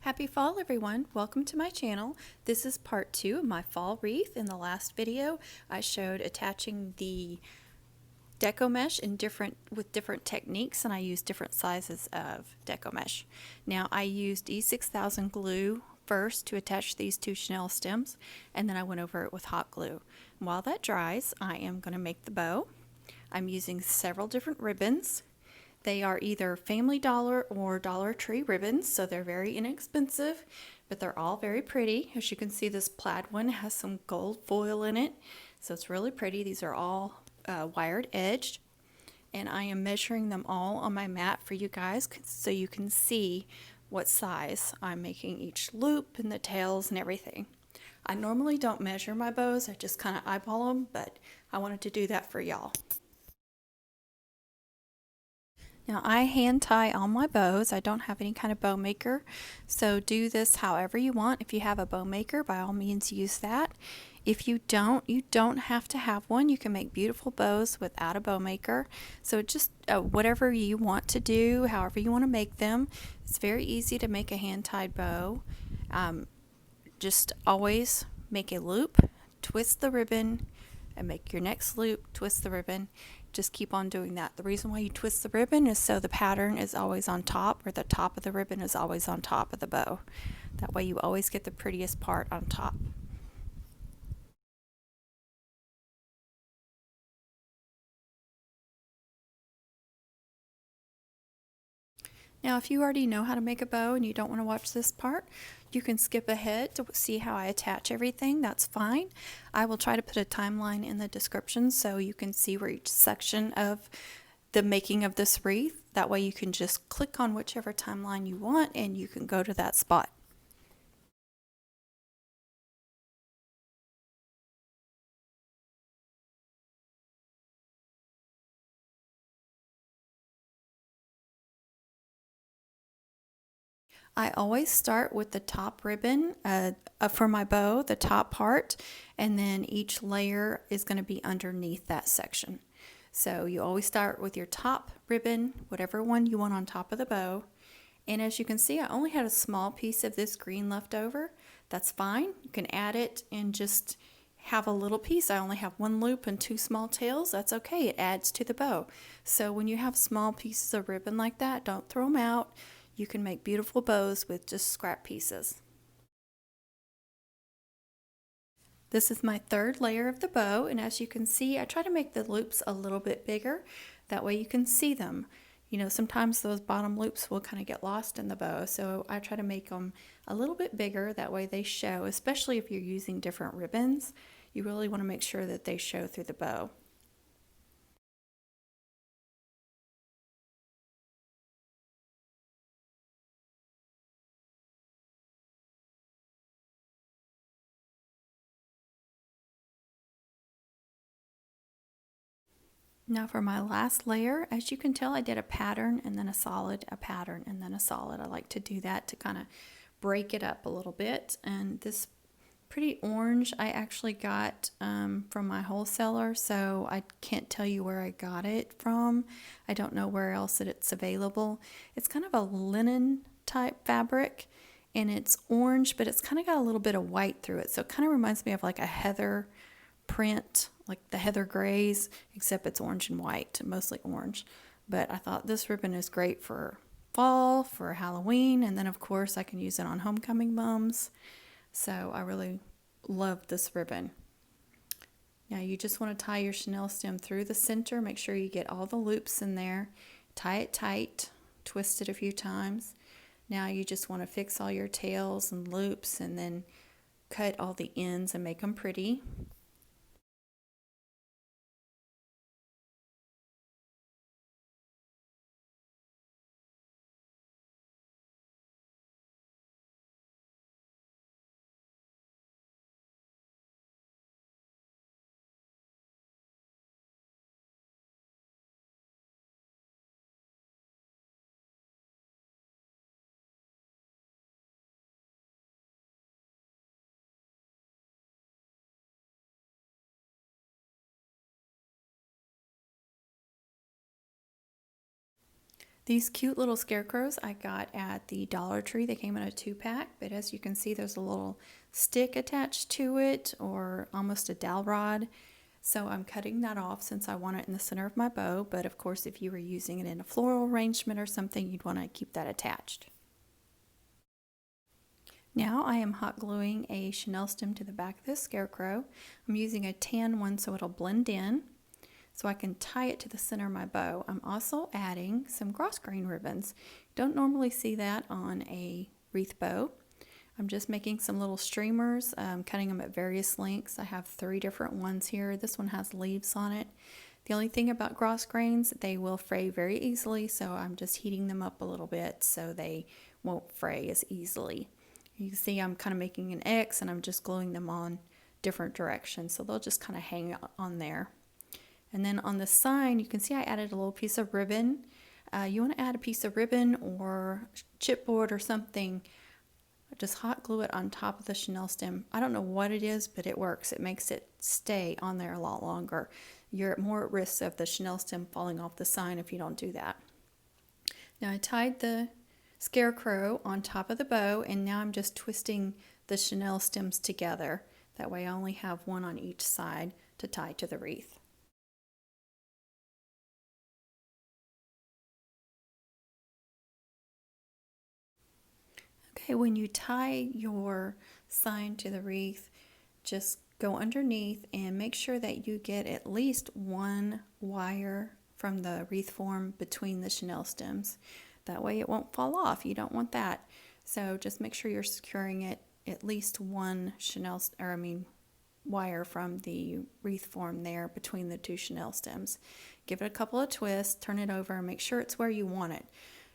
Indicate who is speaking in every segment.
Speaker 1: Happy fall, everyone. Welcome to my channel. This is part 2 of my fall wreath. In the last video, I showed attaching the deco mesh with different techniques, and I used different sizes of deco mesh. Now, I used E6000 glue first to attach these two chenille stems, and then I went over it with hot glue. While that dries, I am going to make the bow. I'm using several different ribbons. They are either Family Dollar or DollarTree ribbons, so they're very inexpensive, but they're all very pretty. As you can see, this plaid one has some gold foil in it, so it's really pretty. These are all wired edged, and I am measuring them all on my mat for you guys so you can see what size I'm making each loop and the tails and everything. I normally don't measure my bows, I just kind of eyeball them, but I wanted to do that for y'all. Now I hand tie all my bows. I don't have any kind of bow maker, so do this however you want. If you have a bow maker, by all means use that. If you don't have to have one. You can make beautiful bows without a bow maker. So just whatever you want to do, however you want to make them. It's very easy to make a hand-tied bow. Just always make a loop, twist the ribbon, and make your next loop, twist the ribbon. Just keep on doing that. The reason why you twist the ribbon is so the pattern is always on top, or the top of the ribbon is always on top of the bow. That way you always get the prettiest part on top. Now, if you already know how to make a bow and you don't want to watch this part, you can skip ahead to see how I attach everything. That's fine. I will try to put a timeline in the description so you can see where each section of the making of this wreath. That way you can just click on whichever timeline you want and you can go to that spot. I always start with the top ribbon for my bow, the top part, and then each layer is going to be underneath that section. So you always start with your top ribbon, whatever one you want on top of the bow. And as you can see, I only had a small piece of this green left over. That's fine. You can add it and just have a little piece. I only have one loop and two small tails. That's okay. It adds to the bow. So when you have small pieces of ribbon like that, don't throw them out. You can make beautiful bows with just scrap pieces. This is my third layer of the bow, and as you can see, I try to make the loops a little bit bigger. That way you can see them. You know, sometimes those bottom loops will kind of get lost in the bow, so I try to make them a little bit bigger. That way they show, especially if you're using different ribbons. You really want to make sure that they show through the bow. Now for my last layer, as you can tell, I did a pattern and then a solid, a pattern and then a solid. I like to do that to kind of break it up a little bit. And this pretty orange I actually got from my wholesaler, so I can't tell you where I got it from. I don't know where else it's available. It's kind of a linen type fabric, and it's orange, but it's kind of got a little bit of white through it. So it kind of reminds me of like a heather print, like the heather grays, except it's orange and white, mostly orange. But I thought this ribbon is great for fall, for Halloween, and then of course I can use it on homecoming mums. So I really love this ribbon. Now you just want to tie your chenille stem through the center. Make sure you get all the loops in there. Tie it tight, twist it a few times. Now you just want to fix all your tails and loops and then cut all the ends and make them pretty. These cute little scarecrows I got at the Dollar Tree. They came in a 2-pack, but as you can see, there's a little stick attached to it, or almost a dowel rod. So I'm cutting that off since I want it in the center of my bow, but of course if you were using it in a floral arrangement or something, you'd want to keep that attached. Now I am hot gluing a chenille stem to the back of this scarecrow. I'm using a tan one so it'll blend in, so I can tie it to the center of my bow. I'm also adding some grosgrain ribbons. Don't normally see that on a wreath bow. I'm just making some little streamers, cutting them at various lengths. I have 3 different ones here. This one has leaves on it. The only thing about grosgrains, they will fray very easily, so I'm just heating them up a little bit so they won't fray as easily. You can see I'm kind of making an X and I'm just gluing them on different directions, so they'll just kind of hang on there. And then on the sign, you can see I added a little piece of ribbon. You want to add a piece of ribbon or chipboard or something. Just hot glue it on top of the chenille stem. I don't know what it is, but it works. It makes it stay on there a lot longer. You're more at risk of the chenille stem falling off the sign if you don't do that. Now I tied the scarecrow on top of the bow, and now I'm just twisting the chenille stems together. That way I only have one on each side to tie to the wreath. Okay, when you tie your sign to the wreath, just go underneath and make sure that you get at least 1 wire from the wreath form between the chenille stems. That way it won't fall off. You don't want that. So just make sure you're securing it at least 1 wire from the wreath form there between the 2 chenille stems. Give it a couple of twists, turn it over, and make sure it's where you want it.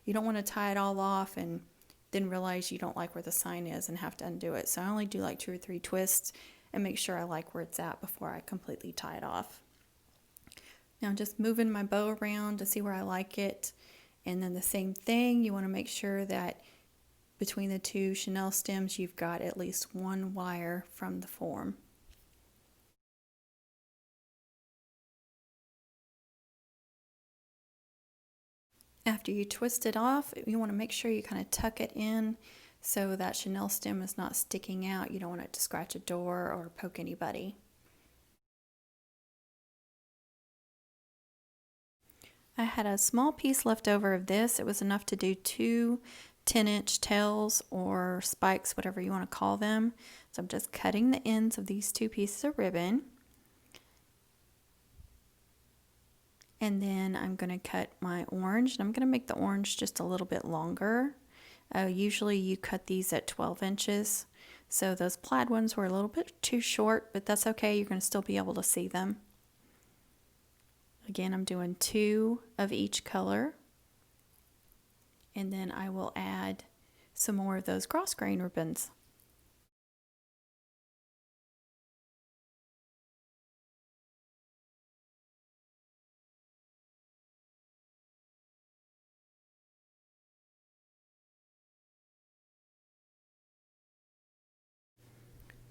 Speaker 1: You don't want to tie it all off and then realize you don't like where the sign is and have to undo it. So I only do like 2 or 3 twists and make sure I like where it's at before I completely tie it off. Now I'm just moving my bow around to see where I like it. And then the same thing, you want to make sure that between the 2 chenille stems you've got at least 1 wire from the form. After you twist it off, you want to make sure you kind of tuck it in so that chenille stem is not sticking out. You don't want it to scratch a door or poke anybody. I had a small piece left over of this. It was enough to do 2 10-inch tails or spikes, whatever you want to call them. So I'm just cutting the ends of these 2 pieces of ribbon. And then I'm going to cut my orange, and I'm going to make the orange just a little bit longer. Usually you cut these at 12 inches. So those plaid ones were a little bit too short, but that's okay. You're going to still be able to see them. Again, I'm doing 2 of each color. And then I will add some more of those grosgrain ribbons.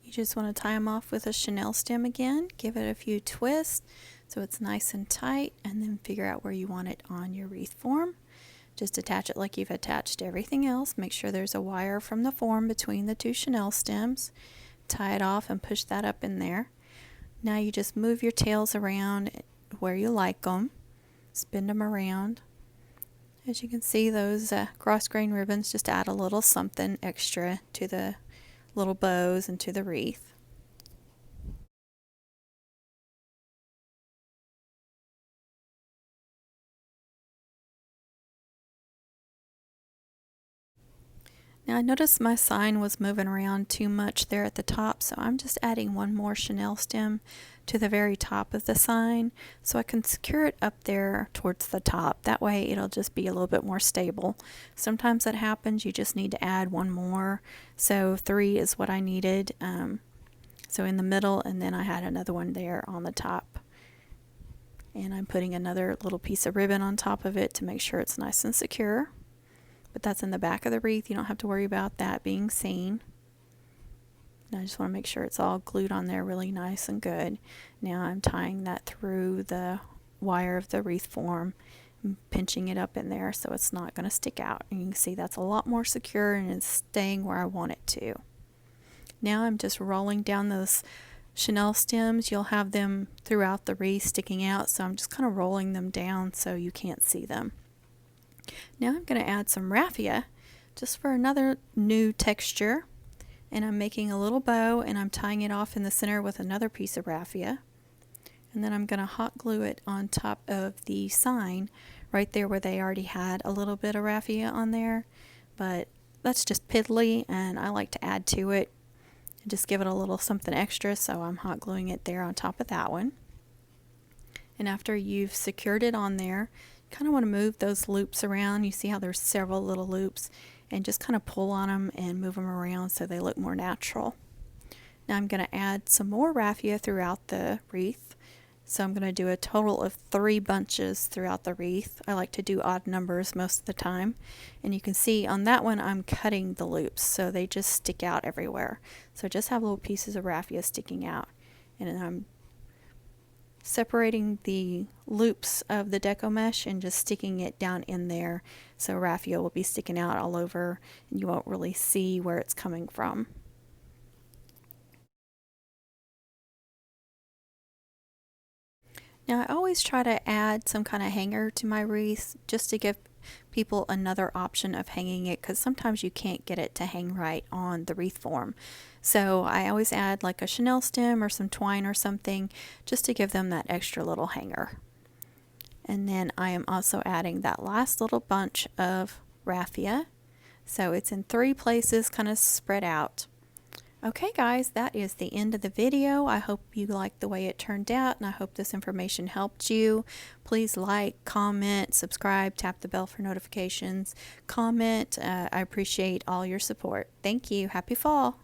Speaker 1: You just want to tie them off with a chenille stem again, give it a few twists so it's nice and tight, and then figure out where you want it on your wreath form. Just attach it like you've attached everything else. Make sure there's a wire from the form between the 2 chenille stems. Tie it off and push that up in there. Now you just move your tails around where you like them. Spin them around. As you can see, those grosgrain ribbons just add a little something extra to the little bows and to the wreath. Now I noticed my sign was moving around too much there at the top, so I'm just adding 1 more chenille stem to the very top of the sign so I can secure it up there towards the top. That way it'll just be a little bit more stable. Sometimes that happens, you just need to add 1 more. So 3 is what I needed. So in the middle, and then I had another one there on the top. And I'm putting another little piece of ribbon on top of it to make sure it's nice and secure. But that's in the back of the wreath. You don't have to worry about that being seen. And I just want to make sure it's all glued on there really nice and good. Now I'm tying that through the wire of the wreath form, pinching it up in there so it's not going to stick out. And you can see that's a lot more secure and it's staying where I want it to. Now I'm just rolling down those chenille stems. You'll have them throughout the wreath sticking out, so I'm just kind of rolling them down so you can't see them. Now I'm going to add some raffia just for another new texture, and I'm making a little bow and I'm tying it off in the center with another piece of raffia, and then I'm going to hot glue it on top of the sign right there where they already had a little bit of raffia on there, but that's just piddly and I like to add to it and just give it a little something extra, so I'm hot gluing it there on top of that one. And after you've secured it on there, you kind of want to move those loops around. You see how there's several little loops, and just kind of pull on them and move them around so they look more natural. Now I'm going to add some more raffia throughout the wreath. So I'm going to do a total of 3 bunches throughout the wreath. I like to do odd numbers most of the time. And you can see on that one I'm cutting the loops so they just stick out everywhere. So just have little pieces of raffia sticking out. And then I'm separating the loops of the deco mesh and just sticking it down in there so raffia will be sticking out all over and you won't really see where it's coming from. Now I always try to add some kind of hanger to my wreath just to give people another option of hanging it, because sometimes you can't get it to hang right on the wreath form. So I always add like a chenille stem or some twine or something just to give them that extra little hanger. And then I am also adding that last little bunch of raffia. So it's in 3 places kind of spread out. Okay guys, that is the end of the video. I hope you liked the way it turned out and I hope this information helped you. Please like, comment, subscribe, tap the bell for notifications, comment. I appreciate all your support. Thank you. Happy fall.